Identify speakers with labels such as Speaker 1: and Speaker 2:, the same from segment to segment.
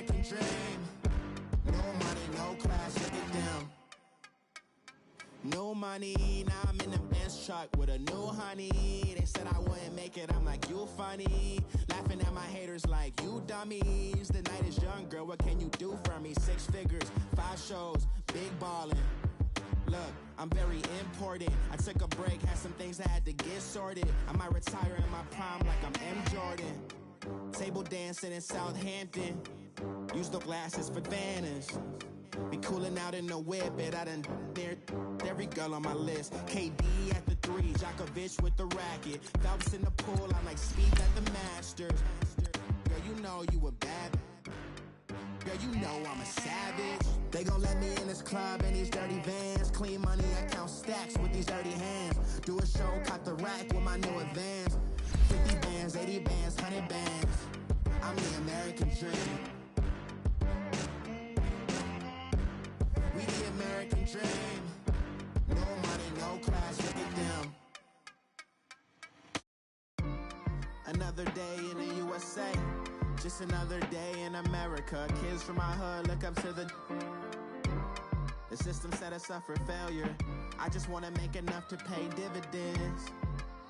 Speaker 1: American dream. No money, no class, look at them. No money, now I'm in the Benz truck with a new honey. They said I wouldn't make it, I'm like, you funny. Laughing at my haters like, you dummies. The night is young, girl, what can you do for me? 6 figures, 5 shows, big ballin'. Look, I'm very important. I took a break, had some things I had to get sorted. I might retire in my prime like I'm M. Jordan. Table dancing in Southampton. Use the glasses for Vanish. Be cooling out in the whip, and I done there every girl on my list. KD at the 3, Djokovic with the racket. Phelps in the pool, I'm like Speed at the Masters. Girl, you know you a bad. Girl, you know I'm a savage. They gon' let me in this club in these dirty vans. Clean money, I count stacks with these dirty hands. Do a show, caught the rack with my new advance. 50 bands, 80 bands, 100 bands. I'm the American dream. We the American dream. No money, no class, look at them. Another day in the USA. Just another day in America. Kids from my hood look up to the system set us up for failure. I just want to make enough to pay dividends.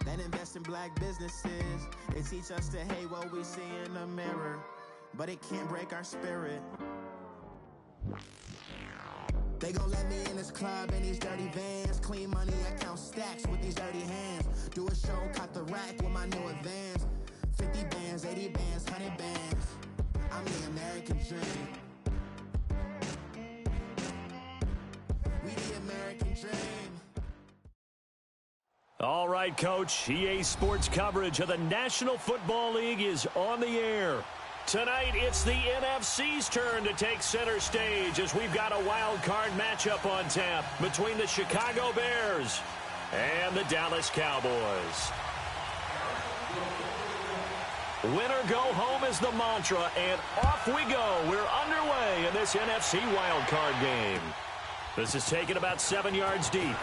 Speaker 1: Then invest in black businesses. They teach us to hate what we see in the mirror, but it can't break our spirit. They gon' let me in this club in these dirty vans. Clean money, I count stacks with these dirty hands. Do a show, caught the rack with my new advance. 50 bands, 80 bands, 100 bands. I'm the American dream. We the American dream.
Speaker 2: All right, Coach. EA Sports coverage of the National Football League is on the air. Tonight, it's the NFC's turn to take center stage as we've got a wild card matchup on tap between the Chicago Bears and the Dallas Cowboys. Winner go home is the mantra, and off we go. We're underway in this NFC wild card game. This is taken about 7 yards deep.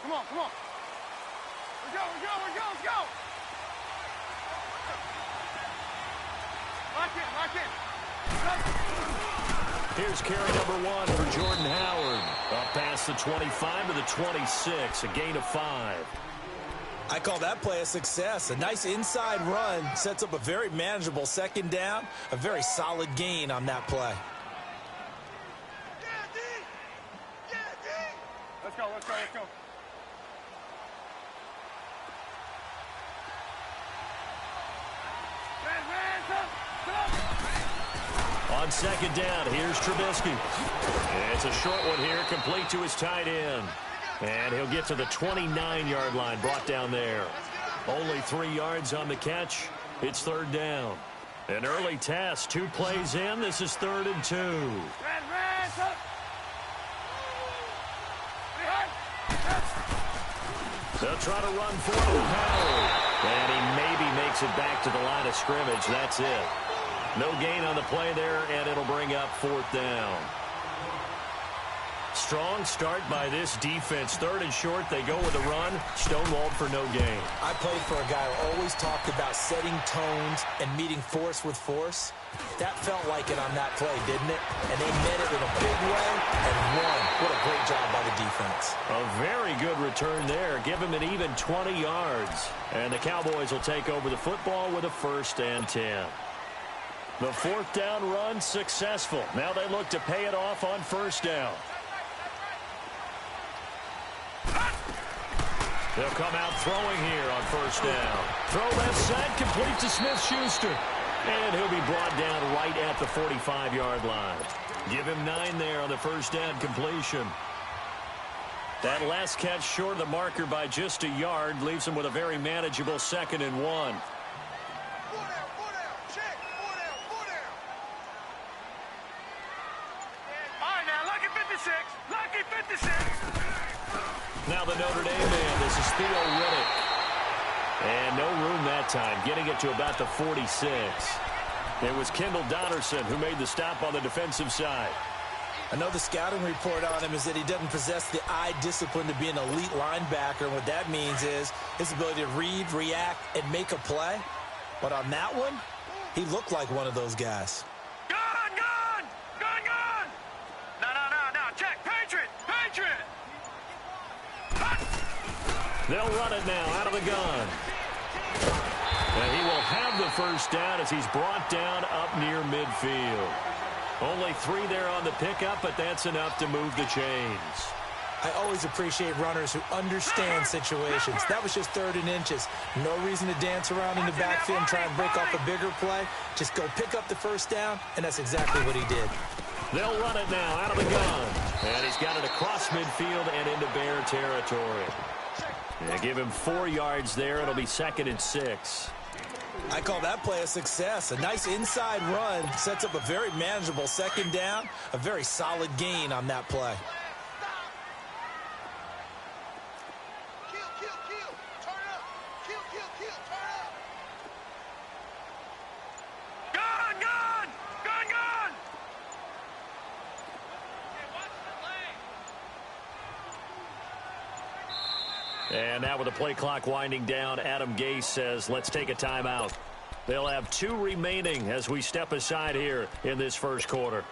Speaker 3: Come on, come on. Let's go, let's go, let's go, let's go. Lock in, lock in.
Speaker 2: Here's carry number 1 for Jordan Howard. Up past the 25 to the 26, a gain of 5.
Speaker 4: I call that play a success. A nice inside run sets up a very manageable second down. A very solid gain on that play.
Speaker 3: Yeah, D! Yeah, D! Let's go, let's go, let's go.
Speaker 2: On second down, here's Trubisky. It's a short one here, complete to his tight end. And he'll get to the 29-yard line, brought down there. Only 3 yards on the catch. It's third down. An early test, 2 plays in. This is 3rd and 2. They'll try to run for Howard. And he maybe makes it back to the line of scrimmage. That's it. No gain on the play there, and it'll bring up 4th down. Strong start by this defense. 3rd and short, they go with a run. Stonewalled for no gain.
Speaker 4: I played for a guy who always talked about setting tones and meeting force with force. That felt like it on that play, didn't it? And they met it in a big way and won. What a great job by the defense.
Speaker 2: A very good return there. Give him an even 20 yards. And the Cowboys will take over the football with a 1st and 10. The 4th down run successful. Now they look to pay it off on 1st down. They'll come out throwing here on 1st down. Throw left side, complete to Smith-Schuster. And he'll be brought down right at the 45-yard line. Give him 9 there on the 1st down completion. That last catch short of the marker by just a yard leaves him with a very manageable 2nd and 1. Now the Notre Dame man, this is Theo Riddick. And no room that time, getting it to about the 46. It was Kendall Donnerson who made the stop on the defensive side.
Speaker 4: I know the scouting report on him is that he doesn't possess the eye discipline to be an elite linebacker. And what that means is his ability to read, react, and make a play. But on that one, he looked like one of those guys.
Speaker 3: Gun! Gun! Gun! Gun! No. Check. Patriot! Patriot!
Speaker 2: They'll run it now out of the gun. And he will have the first down as he's brought down up near midfield. Only 3 there on the pickup, but that's enough to move the chains.
Speaker 4: I always appreciate runners who understand situations. That was just 3rd and inches. No reason to dance around in the backfield and try and break off a bigger play. Just go pick up the first down, and that's exactly what he did.
Speaker 2: They'll run it now out of the gun. And he's got it across midfield and into Bear territory. Yeah, give him 4 yards there. It'll be 2nd and 6.
Speaker 4: I call that play a success. A nice inside run sets up a very manageable 2nd down. A very solid gain on that play.
Speaker 3: Kill. Turn up. Kill. Turn up. Gun! Gun! Gun! Gun! Hey, watch the lane.
Speaker 2: And now with the play clock winding down, Adam Gase says, let's take a timeout. They'll have 2 remaining as we step aside here in this first quarter.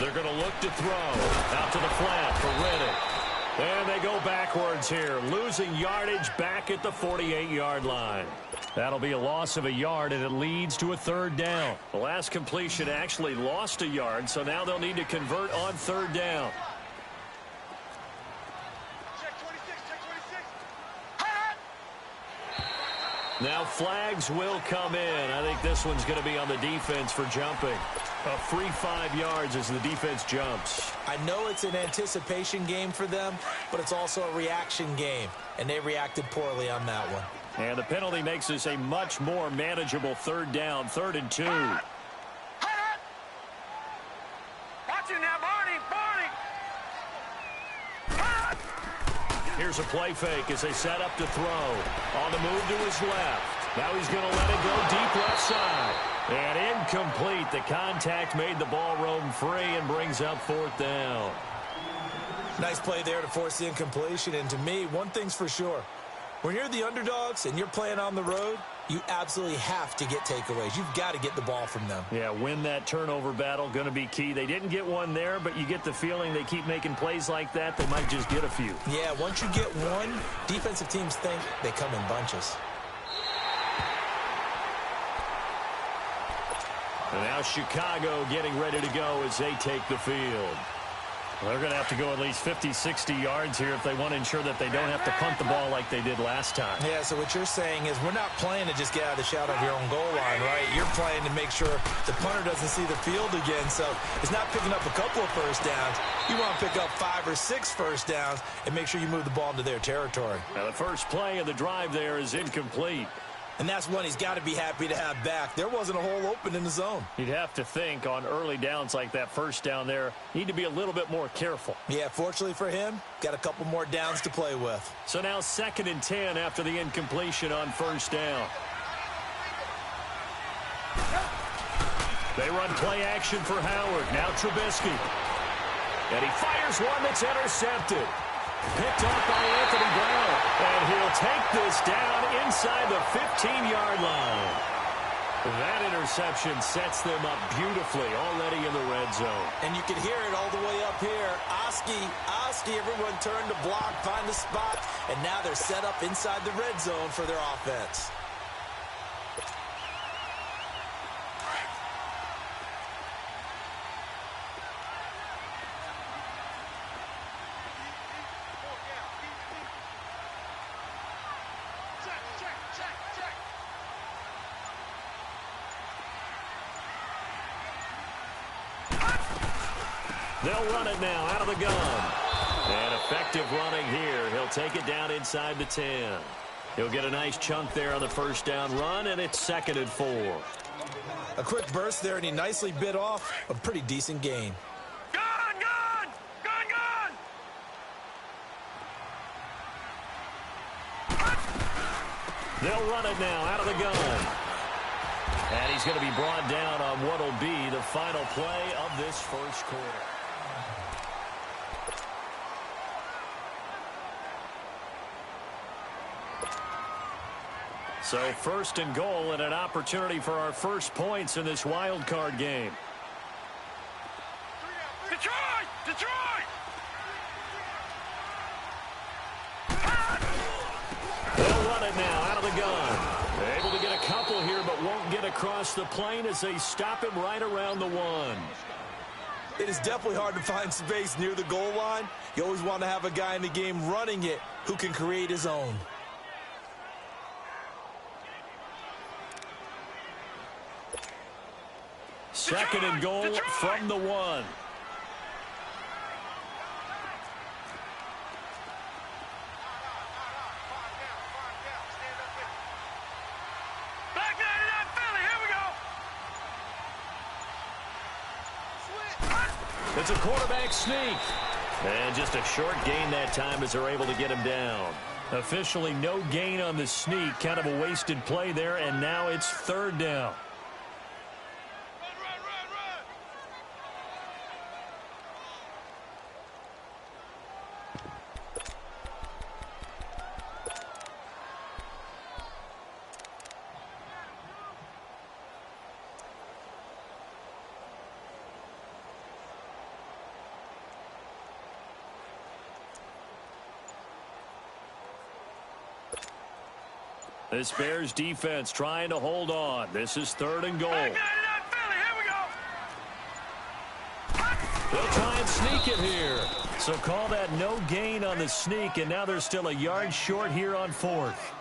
Speaker 2: They're going to look to throw out to the flat for Riddick. And they go backwards here, losing yardage back at the 48-yard line. That'll be a loss of a yard, and it leads to a 3rd down. The last completion actually lost a yard, so now they'll need to convert on 3rd down.
Speaker 3: Check 26.
Speaker 2: Now flags will come in. I think this one's going to be on the defense for jumping. A free 5 yards as the defense jumps.
Speaker 4: I know it's an anticipation game for them, but it's also a reaction game, and they reacted poorly on that one.
Speaker 2: And the penalty makes this a much more manageable 3rd down, 3rd and 2.
Speaker 3: Watch it now, Barney.
Speaker 2: Here's a play fake as they set up to throw. On the move to his left. Now he's going to let it go deep left side. And incomplete. The contact made the ball roam free and brings up 4th down.
Speaker 4: Nice play there to force the incompletion. And to me, one thing's for sure. When you're the underdogs and you're playing on the road, you absolutely have to get takeaways. You've got to get the ball from them.
Speaker 2: Yeah, win that turnover battle, going to be key. They didn't get one there, but you get the feeling they keep making plays like that, they might just get a few.
Speaker 4: Yeah, once you get one, defensive teams think they come in bunches.
Speaker 2: And now Chicago getting ready to go as they take the field. They're going to have to go at least 50, 60 yards here if they want to ensure that they don't have to punt the ball like they did last time.
Speaker 4: Yeah, so what you're saying is we're not playing to just get out of the shot of your own goal line, right? You're playing to make sure the punter doesn't see the field again. So it's not picking up a couple of first downs. You want to pick up 5 or 6 first downs and make sure you move the ball into their territory.
Speaker 2: Now the first play of the drive there is incomplete.
Speaker 4: And that's one he's got to be happy to have back. There wasn't a hole open in the zone.
Speaker 2: You'd have to think on early downs like that first down there, need to be a little bit more careful.
Speaker 4: Yeah, fortunately for him, got a couple more downs to play with.
Speaker 2: So now 2nd and 10 after the incompletion on first down. They run play action for Howard. Now Trubisky. And he fires one that's intercepted. Picked up by Anthony Brown. And he'll take this down inside the 15-yard line. That interception sets them up beautifully already in the red zone.
Speaker 4: And you can hear it all the way up here. Oski, everyone turned to block, find a spot, and now they're set up inside the red zone for their offense.
Speaker 2: They'll run it now out of the gun. And effective running here. He'll take it down inside the 10. He'll get a nice chunk there on the first down run, and it's 2nd and 4.
Speaker 4: A quick burst there, and he nicely bit off a pretty decent gain.
Speaker 3: Gun! Gun! Gun! Gun!
Speaker 2: They'll run it now out of the gun. And he's going to be brought down on what will be the final play of this first quarter. So first and goal and an opportunity for our first points in this wild card game.
Speaker 3: Detroit! Detroit!
Speaker 2: They'll run it now out of the gun. They're able to get a couple here, but won't get across the plane as they stop him right around the one.
Speaker 4: It is definitely hard to find space near the goal line. You always want to have a guy in the game running it who can create his own.
Speaker 2: Second and goal from the one.
Speaker 3: Back there to that Philly. Here we go.
Speaker 2: It's a quarterback sneak. And just a short gain that time as they're able to get him down. Officially no gain on the sneak. Kind of a wasted play there, and now it's third down. This Bears defense trying to hold on. This is third and goal.
Speaker 3: Back there to that Philly. Here we go.
Speaker 2: They'll try and sneak it here. So call that no gain on the sneak, and now they're still a yard short here on fourth.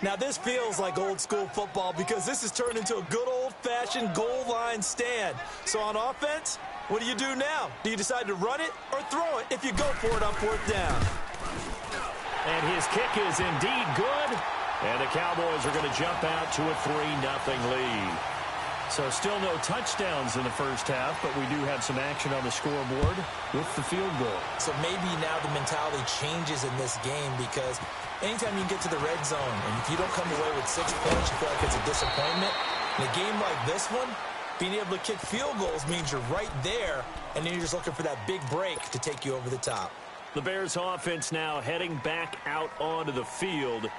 Speaker 4: Now this feels like old school football because this has turned into a good old-fashioned goal line stand. So on offense, what do you do now? Do you decide to run it or throw it if you go for it on fourth down?
Speaker 2: And his kick is indeed good. And the Cowboys are going to jump out to a 3-0 lead. So still no touchdowns in the first half, but we do have some action on the scoreboard with the field goal.
Speaker 4: So maybe now the mentality changes in this game because anytime you get to the red zone and if you don't come away with 6 points, you feel like it's a disappointment. In a game like this one, being able to kick field goals means you're right there, and then you're just looking for that big break to take you over the top.
Speaker 2: The Bears offense now heading back out onto the field.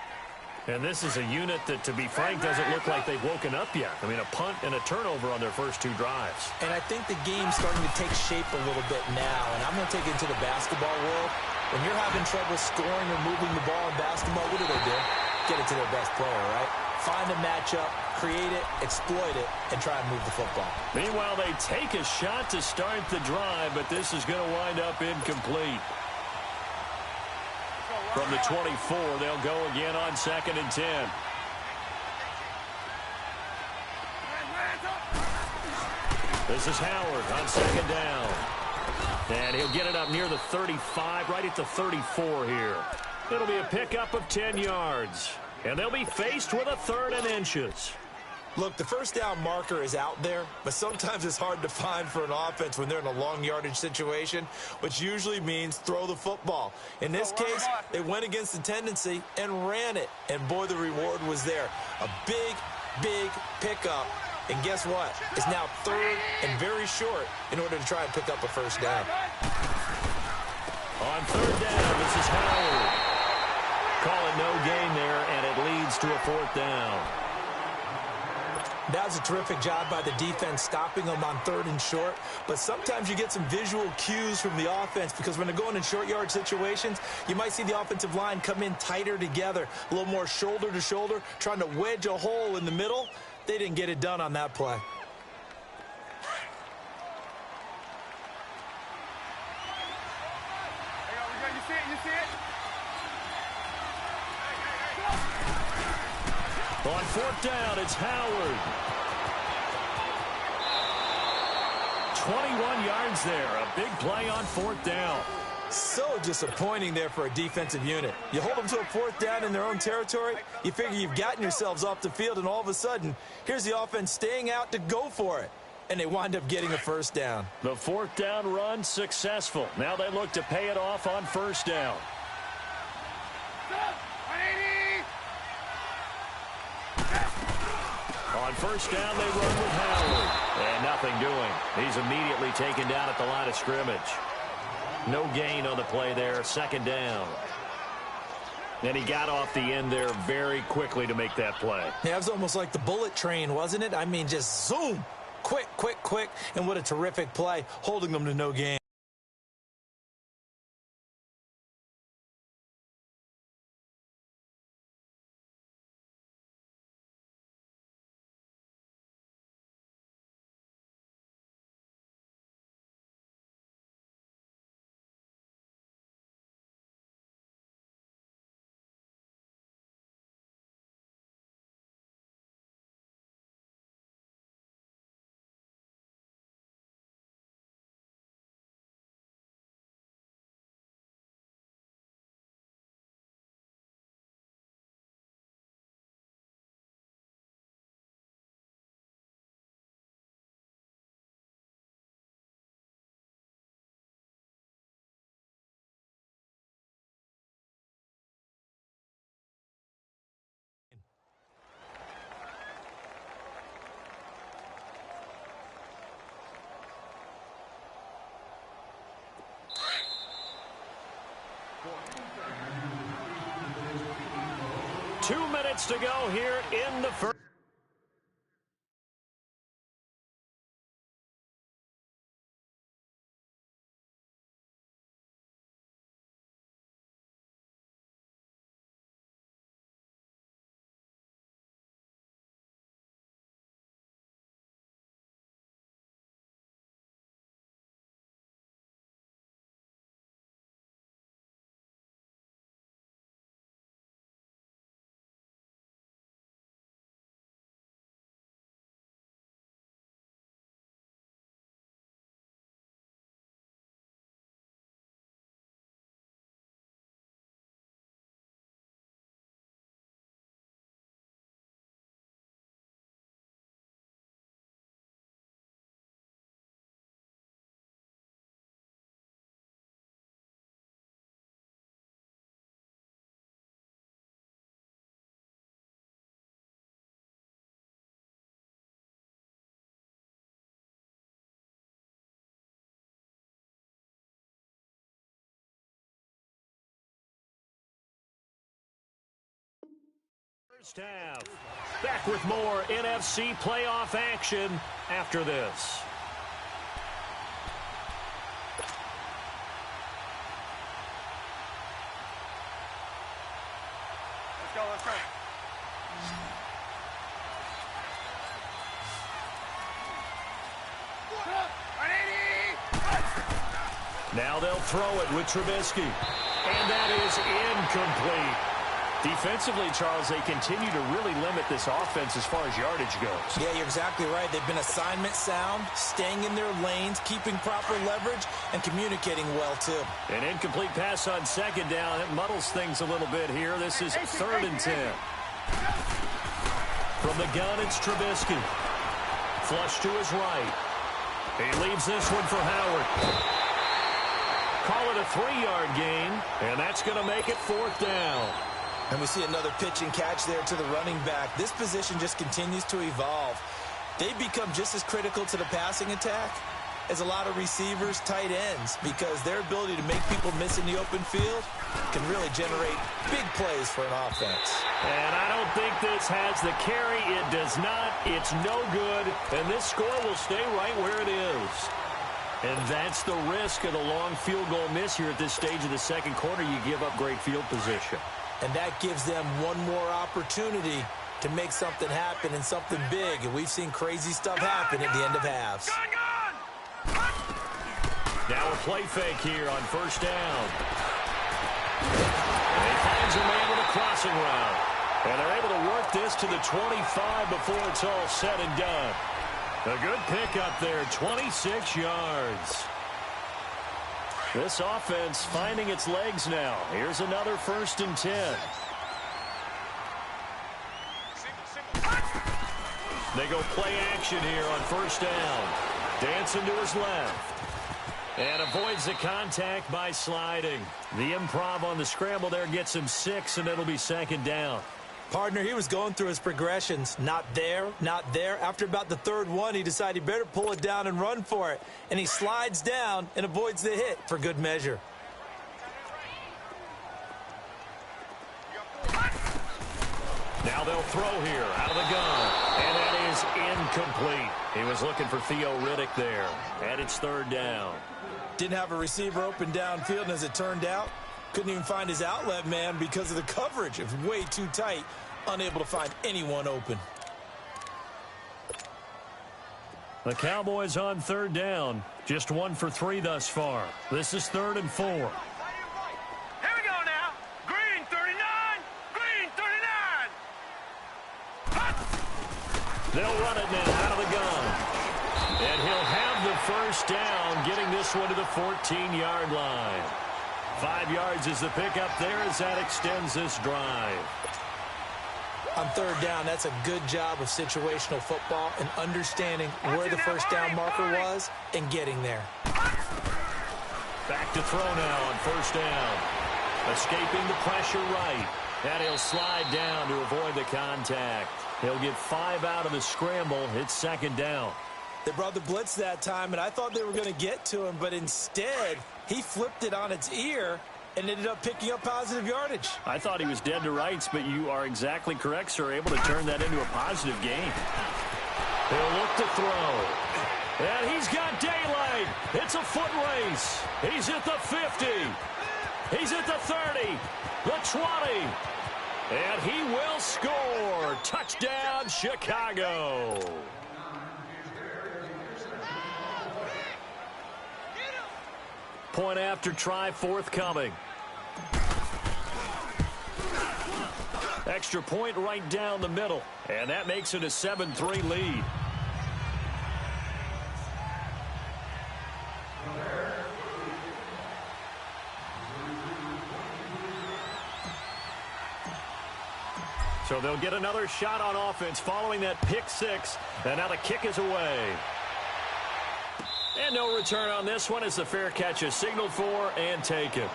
Speaker 2: And this is a unit that, to be frank, doesn't look like they've woken up yet. I mean, a punt and a turnover on their first 2 drives.
Speaker 4: And I think the game's starting to take shape a little bit now. And I'm going to take it into the basketball world. When you're having trouble scoring or moving the ball in basketball, what do? Get it to their best player, right? Find a matchup, create it, exploit it, and try and move the football.
Speaker 2: Meanwhile, they take a shot to start the drive, but this is going to wind up incomplete. From the 24, they'll go again on 2nd and 10. This is Howard on 2nd down. And he'll get it up near the 35, right at the 34 here. It'll be a pickup of 10 yards. And they'll be faced with a 3rd and inches.
Speaker 4: Look, the first down marker is out there, but sometimes it's hard to find for an offense when they're in a long yardage situation, which usually means throw the football. In this case, they went against the tendency and ran it, and boy, the reward was there. A big, big pickup, and guess what? It's now 3rd and very short in order to try and pick up a first down.
Speaker 2: On 3rd down, this is Howard. Call it no gain there, and it leads to a 4th down.
Speaker 4: That was a terrific job by the defense stopping them on 3rd and short. But sometimes you get some visual cues from the offense because when they're going in short yard situations, you might see the offensive line come in tighter together, a little more shoulder to shoulder, trying to wedge a hole in the middle. They didn't get it done on that play.
Speaker 3: You see it? You see it?
Speaker 2: On 4th down, it's Howard. 21 yards there. A big play on 4th down.
Speaker 4: So disappointing there for a defensive unit. You hold them to a 4th down in their own territory, you figure you've gotten yourselves off the field, and all of a sudden, here's the offense staying out to go for it. And they wind up getting a first down.
Speaker 2: The 4th down run successful. Now they look to pay it off on 1st down. On first down, they run with Howard. And nothing doing. He's immediately taken down at the line of scrimmage. No gain on the play there. Second down. And he got off the end there very quickly to make that play.
Speaker 4: Yeah, it was almost like the bullet train, wasn't it? I mean, just zoom. Quick, quick, quick. And what a terrific play, holding them to no gain.
Speaker 2: Two minutes to go here in the first. First half. Back with more NFC playoff action after this.
Speaker 3: Let's go, let's go.
Speaker 2: Now they'll throw it with Trubisky. And that is incomplete. Defensively, Charles, they continue to really limit this offense as far as yardage goes.
Speaker 4: Yeah, you're exactly right. They've been assignment sound, staying in their lanes, keeping proper leverage, and communicating well, too.
Speaker 2: An incomplete pass on second down. It muddles things a little bit here. This is 3rd and 10. From the gun, it's Trubisky. Flush to his right. He leaves this one for Howard. Call it a 3-yard gain, and that's going to make it 4th down.
Speaker 4: And we see another pitch and catch there to the running back. This position just continues to evolve. They become just as critical to the passing attack as a lot of receivers, tight ends, because their ability to make people miss in the open field can really generate big plays for an offense.
Speaker 2: And I don't think this has the carry. It does not. It's no good. And this score will stay right where it is. And that's the risk of the long field goal miss here at this stage of the second quarter. You give up great field position.
Speaker 4: And that gives them one more opportunity to make something happen and something big. And we've seen crazy stuff happen at the end of halves.
Speaker 2: Now a play fake here on first down. And he finds a man with a crossing route. And they're able to work this to the 25 before it's all said and done. A good pickup there, 26 yards. This offense finding its legs now. Here's another 1st and 10. They go play action here on first down. Dancing to his left. And avoids the contact by sliding. The improv on the scramble there gets him 6, and it'll be 2nd down.
Speaker 4: Partner, he was going through his progressions. Not there, not there. After about the third one, he decided he better pull it down and run for it. And he slides down and avoids the hit for good measure.
Speaker 2: Now they'll throw here out of the gun. And that is incomplete. He was looking for Theo Riddick there. And it's third down.
Speaker 4: Didn't have a receiver open downfield, and as it turned out, couldn't even find his outlet man because of the coverage. It was way too tight, unable to find anyone open.
Speaker 2: The Cowboys on third down. Just 1 for 3 thus far. This is 3rd and 4.
Speaker 3: Here we go now. Green 39. Green 39.
Speaker 2: They'll run it now out of the gun. And he'll have the first down, getting this one to the 14-yard line. 5 yards is the pickup there as that extends this drive.
Speaker 4: On third down, that's a good job of situational football and understanding where the first down marker was and getting there.
Speaker 2: Back to throw now on first down. Escaping the pressure right. And he'll slide down to avoid the contact. He'll get 5 out of the scramble. It's second down.
Speaker 4: They brought the blitz that time, and I thought they were going to get to him, but instead, he flipped it on its ear and ended up picking up positive yardage.
Speaker 2: I thought he was dead to rights, but you are exactly correct, sir. Able to turn that into a positive gain. He'll look to throw. And he's got daylight. It's a foot race. He's at the 50. He's at the 30. The 20. And he will score. Touchdown, Chicago. Point after try forthcoming. Extra point right down the middle. And that makes it a 7-3 lead. So they'll get another shot on offense following that pick six. And now the kick is away. And no return on this one as the fair catch is signaled for and taken.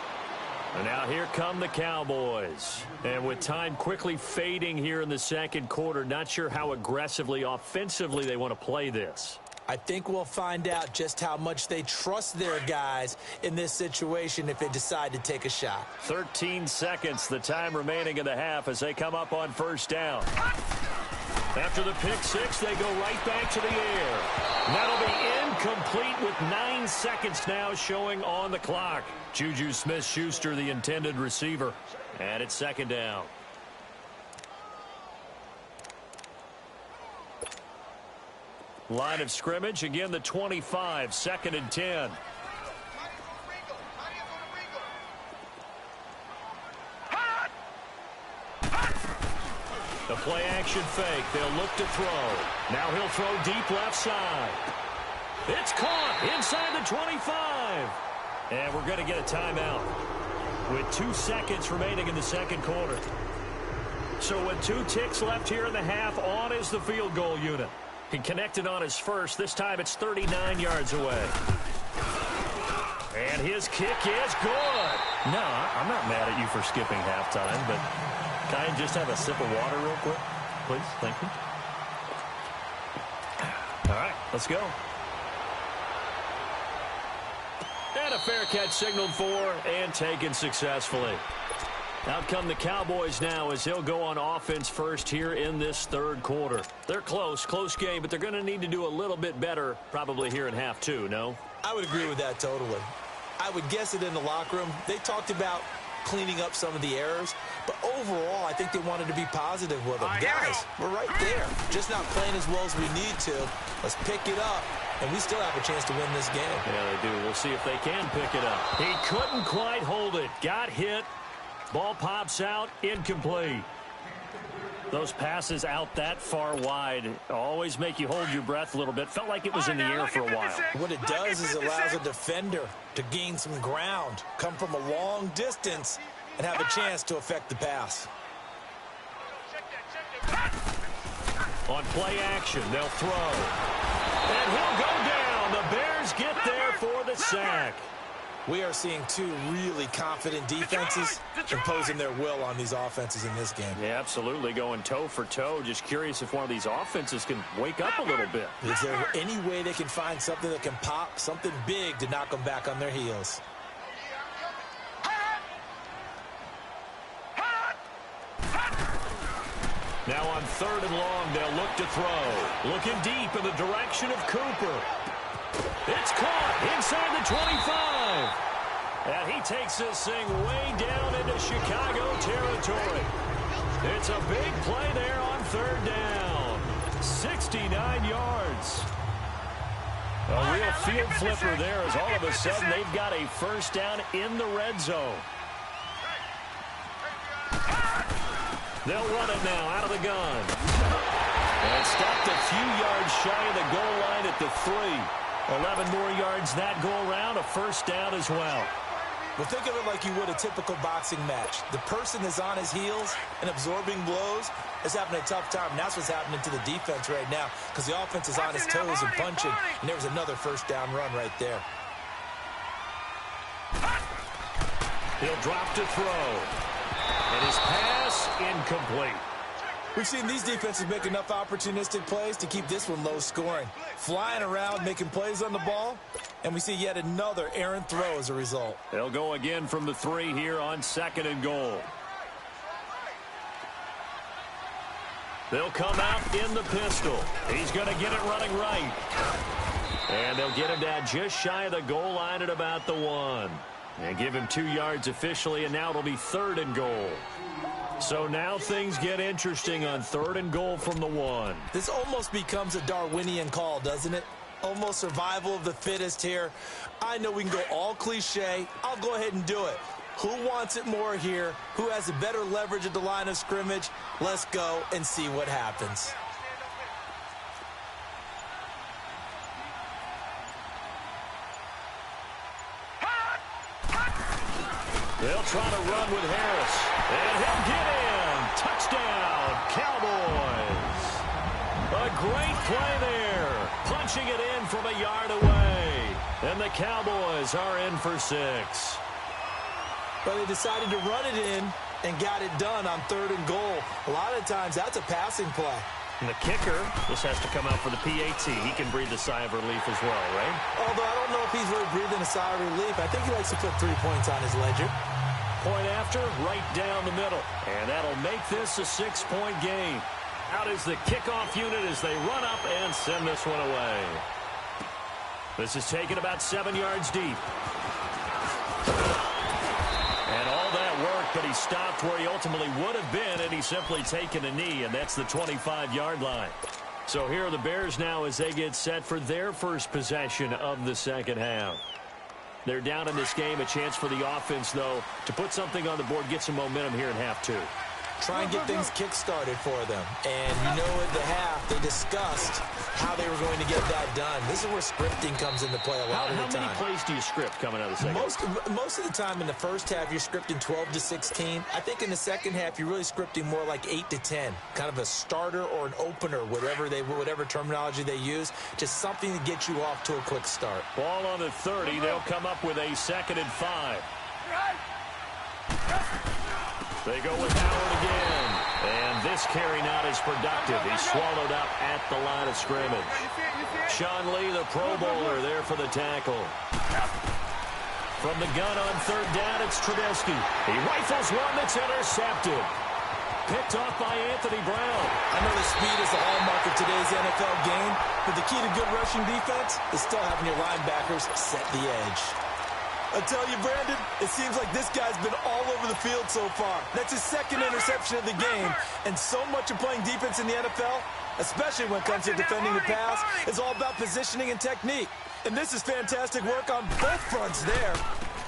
Speaker 2: And now here come the Cowboys. And with time quickly fading here in the second quarter, not sure how aggressively, offensively they want to play this.
Speaker 4: I think we'll find out just how much they trust their guys in this situation if they decide to take a shot.
Speaker 2: 13 seconds, the time remaining in the half as they come up on first down. After the pick six, they go right back to the air. That'll be incomplete with 9 seconds now showing on the clock. Juju Smith-Schuster, the intended receiver. And it's second down. Line of scrimmage, again the 25, 2nd and 10. The play action fake. They'll look to throw. Now he'll throw deep left side. It's caught inside the 25. And we're going to get a timeout with 2 seconds remaining in the second quarter. So with 2 ticks left here in the half, on is the field goal unit. He connected on his first. This time it's 39 yards away. And his kick is good. No, I'm not mad at you for skipping halftime, but can I just have a sip of water real quick? Please, thank you. All right, let's go. And a fair catch signaled for and taken successfully. Out come the Cowboys now as he'll go on offense first here in this third quarter. They're close game, but they're going to need to do a little bit better probably here in half two, no?
Speaker 4: I would agree with that totally. I would guess it in the locker room. They talked about cleaning up some of the errors, but overall, I think they wanted to be positive with them. Guys, we're right there. Just not playing as well as we need to. Let's pick it up, and we still have a chance to win this game.
Speaker 2: Yeah, they do. We'll see if they can pick it up. He couldn't quite hold it. Got hit. Ball pops out, incomplete. Those passes out that far wide always make you hold your breath a little bit. Felt like it was in the air for a while.
Speaker 4: What it does is it allows a defender to gain some ground, come from a long distance, and have a chance to affect the pass.
Speaker 2: On play action, they'll throw. And he'll go down. The Bears get there for the sack.
Speaker 4: We are seeing two really confident defenses imposing their will on these offenses in this game.
Speaker 2: Yeah, absolutely, going toe for toe. Just curious if one of these offenses can wake up a little bit.
Speaker 4: Is there any way they can find something that can pop, something big to knock them back on their heels?
Speaker 2: Now on 3rd and long, they'll look to throw. Looking deep in the direction of Cooper. It's caught inside the 25. And he takes this thing way down into Chicago territory. It's a big play there on 3rd down. 69 yards. A real field flipper there as all of a sudden they've got a first down in the red zone. They'll run it now out of the gun. And stopped a few yards shy of the goal line at the 3. 11 more yards that go around, a first down as well.
Speaker 4: Well, think of it like you would a typical boxing match. The person that's on his heels and absorbing blows is having a tough time. And that's what's happening to the defense right now because the offense is on his toes and punching. And there was another first down run right there.
Speaker 2: He'll drop to throw. And his pass incomplete.
Speaker 4: We've seen these defenses make enough opportunistic plays to keep this one low scoring. Flying around, making plays on the ball, and we see yet another errant throw as a result.
Speaker 2: They'll go again from the 3 here on 2nd and goal. They'll come out in the pistol. He's going to get it running right. And they'll get him down just shy of the goal line at about the 1. And give him 2 yards officially, and now it'll be 3rd and goal. So now things get interesting on 3rd and goal from the 1.
Speaker 4: This almost becomes a Darwinian call, doesn't it? Almost survival of the fittest here. I know we can go all cliche. I'll go ahead and do it. Who wants it more here? Who has a better leverage at the line of scrimmage? Let's go and see what happens.
Speaker 2: They'll try to run with Harris. And he'll get in. Touchdown, Cowboys. A great play there. Punching it in from a yard away. And the Cowboys are in for 6.
Speaker 4: But they decided to run it in and got it done on 3rd and goal. A lot of times that's a passing play.
Speaker 2: And the kicker just has to come out for the PAT. He can breathe a sigh of relief as well, right?
Speaker 4: Although I don't know if he's really breathing a sigh of relief. I think he likes to put 3 points on his ledger.
Speaker 2: Point after, right down the middle. And that'll make this a 6-point game. Out is the kickoff unit as they run up and send this one away. This is taken about 7 yards deep. And all that work, but he stopped where he ultimately would have been, and he's simply taken a knee, and that's the 25-yard line. So here are the Bears now as they get set for their first possession of the 2nd half. They're down in this game. A chance for the offense, though, to put something on the board, get some momentum here in half 2.
Speaker 4: Try and get things kick-started for them. And you know at the half, they discussed how they were going to get that done. This is where scripting comes into play a lot of the time.
Speaker 2: How many plays do you script coming out of the second?
Speaker 4: Most of the time in the first half, you're scripting 12 to 16. I think in the second half, you're really scripting more like 8 to 10. Kind of a starter or an opener, whatever terminology they use. Just something to get you off to a quick start.
Speaker 2: Ball on the 30. They'll come up with a 2nd and 5. They go with Howard again. And this carry not as productive. He's swallowed up at the line of scrimmage. Sean Lee, the Pro Bowler, there for the tackle. From the gun on 3rd down, it's Trubisky. He rifles one that's intercepted. Picked off by Anthony Brown.
Speaker 4: I know the speed is the hallmark of today's NFL game, but the key to good rushing defense is still having your linebackers set the edge. I tell you, Brandon, it seems like this guy's been all over the field so far. That's his 2nd interception of the game, and so much of playing defense in the NFL, especially when it comes to defending the pass, is all about positioning and technique. And this is fantastic work on both fronts there.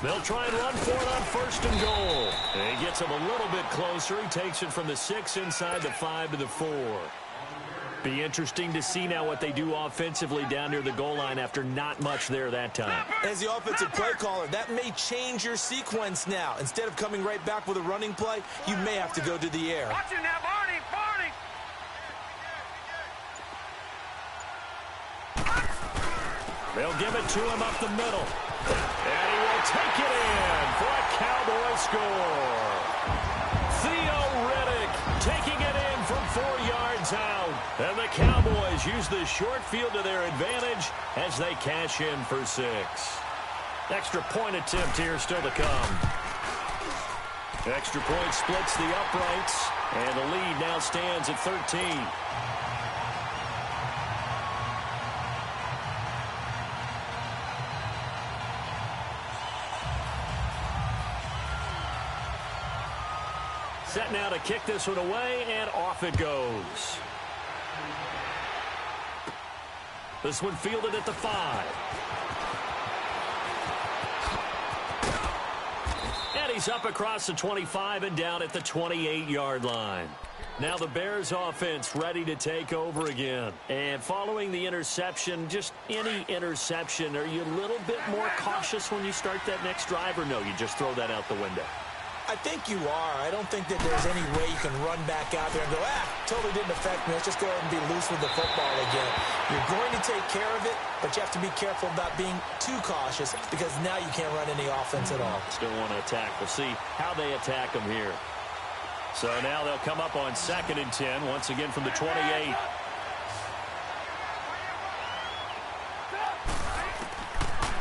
Speaker 2: They'll try and run for it on 1st and goal. And he gets him a little bit closer. He takes it from the 6 inside the 5 to the 4. Be interesting to see now what they do offensively down near the goal line after not much there that time.
Speaker 4: As the offensive play caller, that may change your sequence now. Instead of coming right back with a running play, you may have to go to the air.
Speaker 3: Watch it now, Barney, Barney.
Speaker 2: They'll give it to him up the middle. And he will take it in for a Cowboy score. Theo Riddick taking it in from 4 yards out. And the Cowboys use the short field to their advantage as they cash in for 6. Extra point attempt here still to come. Extra point splits the uprights, and the lead now stands at 13. Set now to kick this one away, and off it goes. This one fielded at the 5. And he's up across the 25 and down at the 28-yard line. Now the Bears offense ready to take over again. And following the interception, just any interception, are you a little bit more cautious when you start that next drive, or no, you just throw that out the window?
Speaker 4: I think you are. I don't think that there's any way you can run back out there and go, totally didn't affect me. Let's just go ahead and be loose with the football again. You're going to take care of it, but you have to be careful about being too cautious because now you can't run any offense at all.
Speaker 2: Still want to attack. We'll see how they attack them here. So now they'll come up on 2nd and 10, once again from the 28.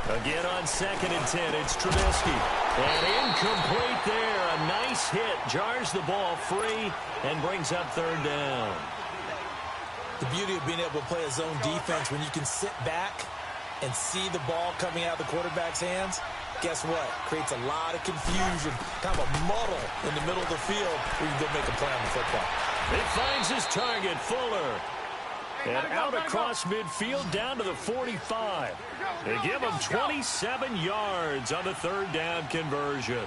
Speaker 2: Again on 2nd and 10, it's Trubisky. And incomplete there. A nice hit. Jars the ball free and brings up 3rd down.
Speaker 4: The beauty of being able to play a zone defense when you can sit back and see the ball coming out of the quarterback's hands, guess what? Creates a lot of confusion, kind of a muddle in the middle of the field where you can go make a play on the football.
Speaker 2: It finds his target, Fuller. And out across midfield down to the 45. They give him 27 yards on the 3rd down conversion.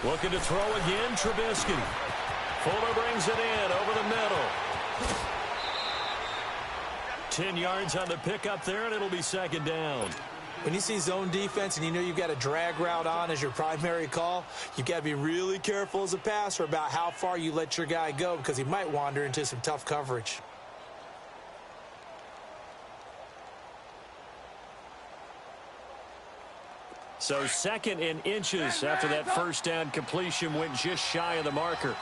Speaker 2: Looking to throw again, Trubisky. Fuller brings it in over the middle. 10 yards on the pickup there, and it'll be 2nd down.
Speaker 4: When you see zone defense and you know you've got a drag route on as your primary call, you've got to be really careful as a passer about how far you let your guy go because he might wander into some tough coverage.
Speaker 2: So 2nd and inches after that 1st down completion went just shy of the marker.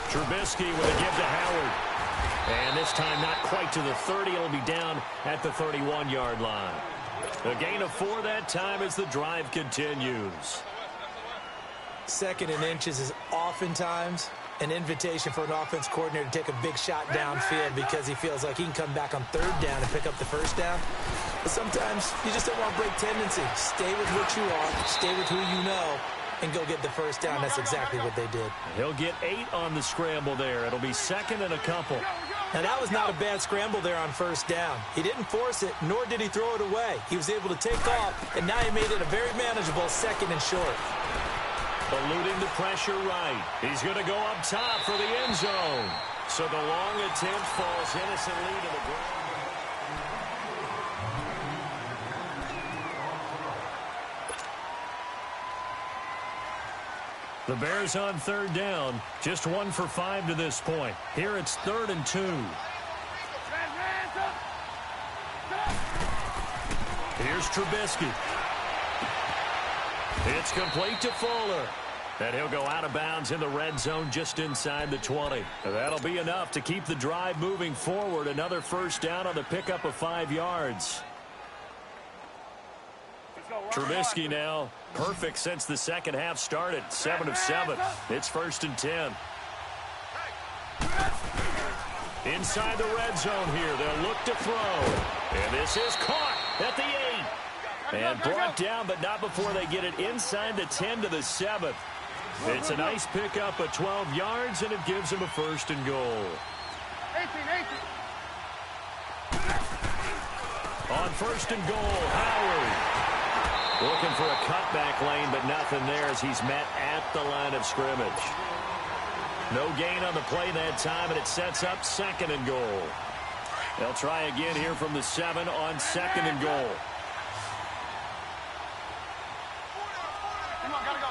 Speaker 2: Trubisky with a give to Howard. And this time not quite to the 30. It'll be down at the 31-yard line. A gain of 4 that time as the drive continues.
Speaker 4: 2nd and inches is oftentimes an invitation for an offense coordinator to take a big shot downfield because he feels like he can come back on 3rd down and pick up the 1st down. But sometimes you just don't want to break tendency. Stay with what you are. Stay with who you know. And go get the 1st down. That's exactly what they did.
Speaker 2: He'll get 8 on the scramble there. It'll be 2nd and a couple.
Speaker 4: Now, that was not a bad scramble there on 1st down. He didn't force it, nor did he throw it away. He was able to take off, and now he made it a very manageable 2nd and short.
Speaker 2: Eluding the pressure right. He's going to go up top for the end zone. So the long attempt falls innocently to the ground. The Bears on 3rd down, just 1 for 5 to this point. Here it's 3rd and 2. Here's Trubisky. It's complete to Fuller. And he'll go out of bounds in the red zone just inside the 20. That'll be enough to keep the drive moving forward. Another 1st down on the pickup of 5 yards. Trubisky now, perfect since the 2nd half started. 7 of 7. It's 1st and 10. Inside the red zone here. They'll look to throw. And this is caught at the 8. And brought down, but not before they get it inside the 10 to the 7. It's a nice pickup of 12 yards, and it gives them a 1st and goal.
Speaker 3: 18.
Speaker 2: On 1st and goal, Howard. Looking for a cutback lane, but nothing there as he's met at the line of scrimmage. No gain on the play that time, and it sets up 2nd and goal. They'll try again here from the 7 on 2nd and goal.
Speaker 3: Come on, gotta go.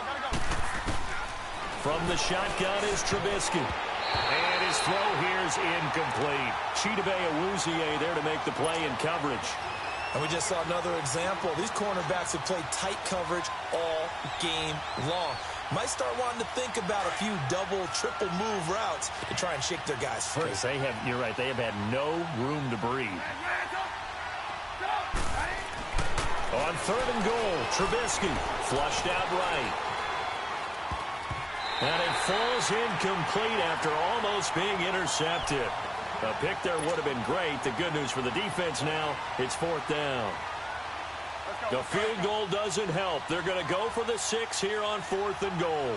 Speaker 2: From the shotgun is Trubisky. And His throw here's incomplete. Chidobe there to make the play in coverage.
Speaker 4: And we just saw another example. These cornerbacks have played tight coverage all game long. Might start wanting to think about a few double, triple move routes to try and shake their guys free.
Speaker 2: You're right, they have had no room to breathe. On 3rd and goal, Trubisky flushed out right. And it falls incomplete after almost being intercepted. A pick there would have been great. The good news for the defense now, it's 4th down. The field goal doesn't help. They're going to go for the 6 here on 4th and goal.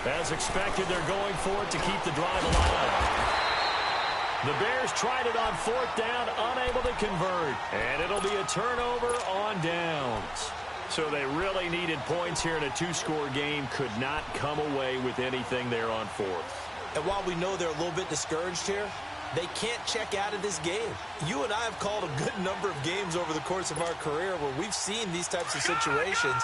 Speaker 2: As expected, they're going for it to keep the drive alive. The Bears tried it on 4th down, unable to convert. And it'll be a turnover on downs. So they really needed points here in a 2-score game. Could not come away with anything there on 4th.
Speaker 4: And while we know they're a little bit discouraged here, they can't check out of this game. You and I have called a good number of games over the course of our career where we've seen these types of situations.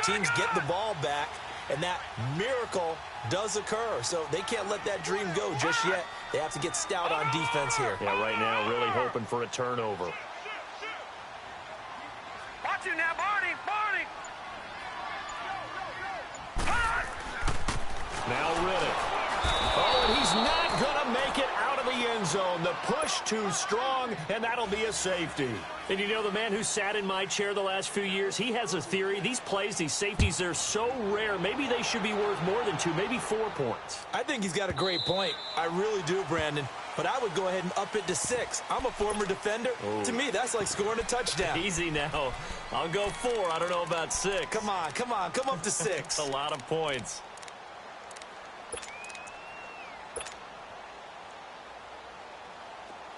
Speaker 4: Teams get the ball back, and that miracle does occur. So they can't let that dream go just yet. They have to get stout on defense here.
Speaker 2: Yeah, right now really hoping for a turnover.
Speaker 3: Watch it now, Barney! Barney!
Speaker 2: Now Riddick. Oh, and he's not going to make it out of the end zone. The push too strong, and that'll be a safety. And you know, the man who sat in my chair the last few years, he has a theory. These plays, these safeties, they're so rare. Maybe they should be worth more than 2, maybe 4 points.
Speaker 4: I think he's got a great point. I really do, Brandon. But I would go ahead and up it to 6. I'm a former defender.
Speaker 2: Ooh.
Speaker 4: To me, that's like scoring a touchdown.
Speaker 2: Easy now. I'll go 4. I don't know about 6.
Speaker 4: Come on. Come up to 6.
Speaker 2: A lot of points.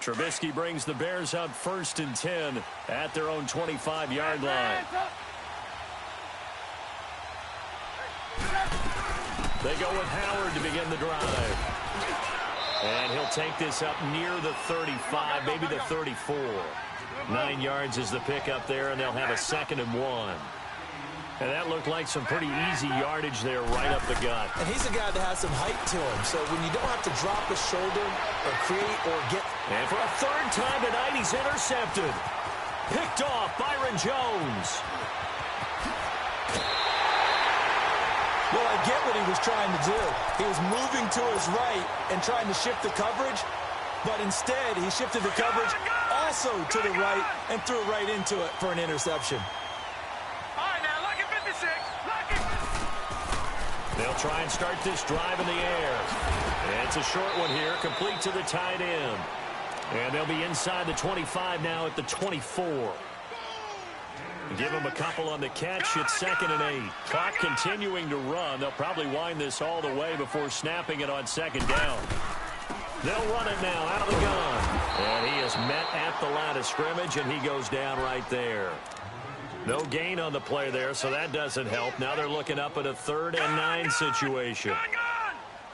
Speaker 2: Trubisky brings the Bears out 1st and 10 at their own 25-yard line. They go with Howard to begin the drive. And he'll take this up near the 35, maybe the 34. 9 yards is the pickup there, and they'll have a 2nd and 1. And that looked like some pretty easy yardage there right up the gut.
Speaker 4: And he's a guy that has some height to him. So when you don't have to drop a shoulder or create or get...
Speaker 2: And for a 3rd time tonight, he's intercepted. Picked off Byron Jones.
Speaker 4: Well, I get what he was trying to do. He was moving to his right and trying to shift the coverage. But instead, he shifted the coverage also to the right and threw right into it for an interception.
Speaker 2: They'll try and start this drive in the air. And it's a short one here, complete to the tight end. And they'll be inside the 25 now at the 24. Give them a couple on the catch. It's 2nd and 8. Clock continuing to run. They'll probably wind this all the way before snapping it on 2nd down. They'll run it now out of the gun. And he is met at the line of scrimmage, and he goes down right there. No gain on the play there, so that doesn't help. Now they're looking up at a 3rd and 9 situation.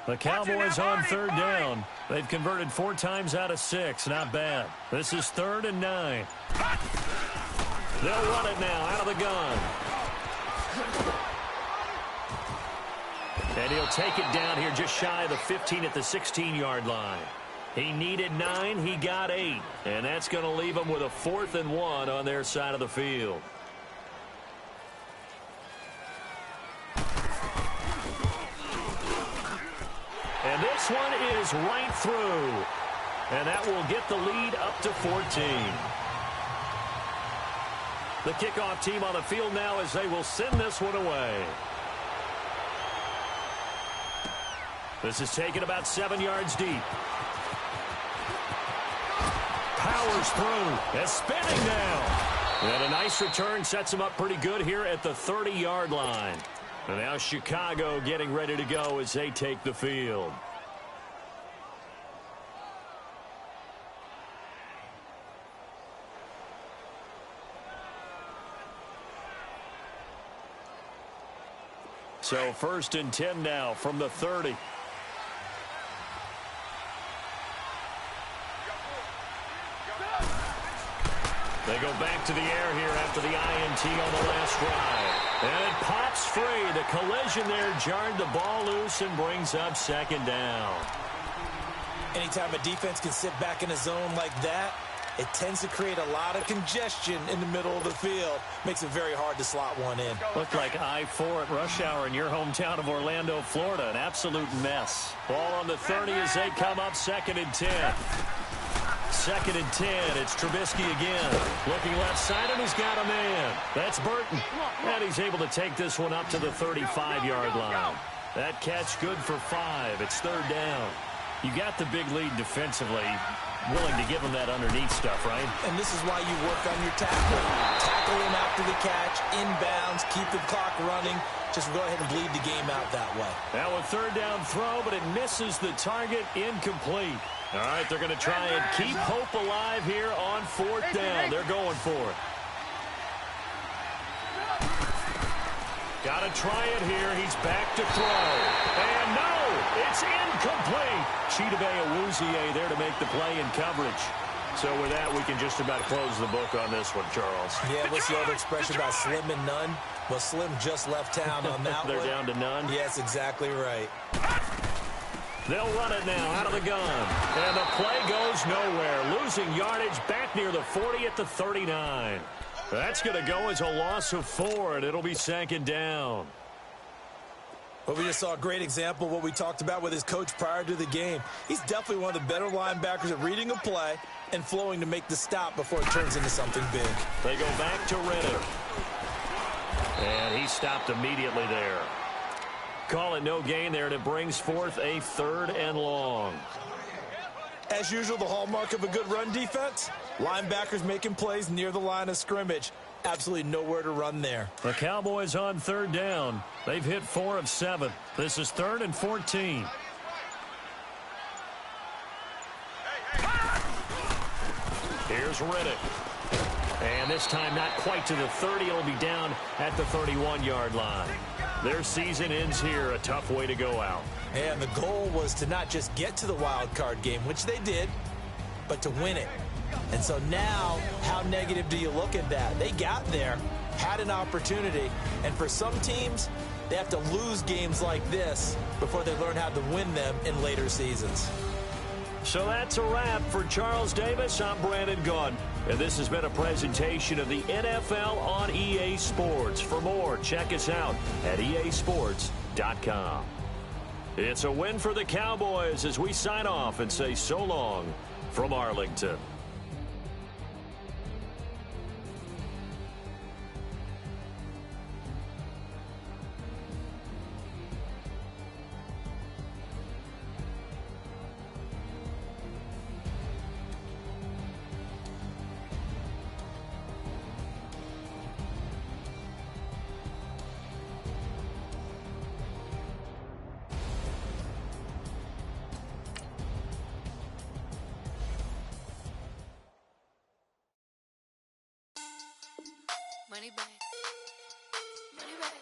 Speaker 2: The Cowboys on 3rd down. They've converted 4 times out of 6. Not bad. This is 3rd and 9. They'll run it now out of the gun. And he'll take it down here just shy of the 15 at the 16-yard line. He needed 9. He got 8. And that's going to leave them with a 4th and 1 on their side of the field. And this one is right through. And that will get the lead up to 14. The kickoff team on the field now as they will send this one away. This is taken about 7 yards deep. Powers through. And spinning now. And a nice return sets him up pretty good here at the 30-yard line. And now Chicago getting ready to go as they take the field. So 1st and 10 now from the 30. They go back to the air here after the INT on the last drive. And it pops free. The collision there jarred the ball loose and brings up second down.
Speaker 4: Anytime a defense can sit back in a zone like that, it tends to create a lot of congestion in the middle of the field. Makes it very hard to slot one in.
Speaker 2: Looked like I-4 at rush hour in your hometown of Orlando, Florida. An absolute mess. Ball on the 30 as they come up 2nd and 10. 2nd and 10. It's Trubisky again. Looking left side, and he's got a man. That's Burton. And he's able to take this one up to the 35-yard line. That catch good for 5. It's 3rd down. You got the big lead defensively. Willing to give him that underneath stuff, right?
Speaker 4: And this is why you work on your tackle. Tackle him after the catch, inbounds, keep the clock running. Just go ahead and bleed the game out that way.
Speaker 2: Now a 3rd down throw, but it misses the target, incomplete. All right, they're going to try and keep hope alive here on 4th down. They're going for it. Got to try it here. He's back to throw. And no, it's incomplete. Chidobe there to make the play in coverage. So with that, we can just about close the book on this one, Charles.
Speaker 4: Yeah, what's the old expression about slim and none? Well, Slim just left town on that
Speaker 2: They're down to none?
Speaker 4: Yes, exactly right.
Speaker 2: They'll run it now out of the gun. And the play goes nowhere. Losing yardage back near the 40 at the 39. That's going to go as a loss of 4, and it'll be 2nd down.
Speaker 4: Well, we just saw a great example of what we talked about with his coach prior to the game. He's definitely one of the better linebackers at reading a play and flowing to make the stop before it turns into something big.
Speaker 2: They go back to Renner. And he stopped immediately there. Call it no gain there, and it brings forth a 3rd and long.
Speaker 4: As usual, the hallmark of a good run defense, linebackers making plays near the line of scrimmage. Absolutely nowhere to run there.
Speaker 2: The Cowboys on 3rd down. They've hit 4 of 7. This is 3rd and 14. Here's Riddick. And this time not quite to the 30. It'll be down at the 31-yard line. Their season ends here. A tough way to go out.
Speaker 4: And the goal was to not just get to the wild card game, which they did, but to win it. And so now, how negative do you look at that? They got there, had an opportunity, and for some teams, they have to lose games like this before they learn how to win them in later seasons.
Speaker 2: So that's a wrap for Charles Davis. I'm Brandon Gaudin, and this has been a presentation of the NFL on EA Sports. For more, check us out at easports.com. It's a win for the Cowboys as we sign off and say so long from Arlington.
Speaker 5: Money back. Money back.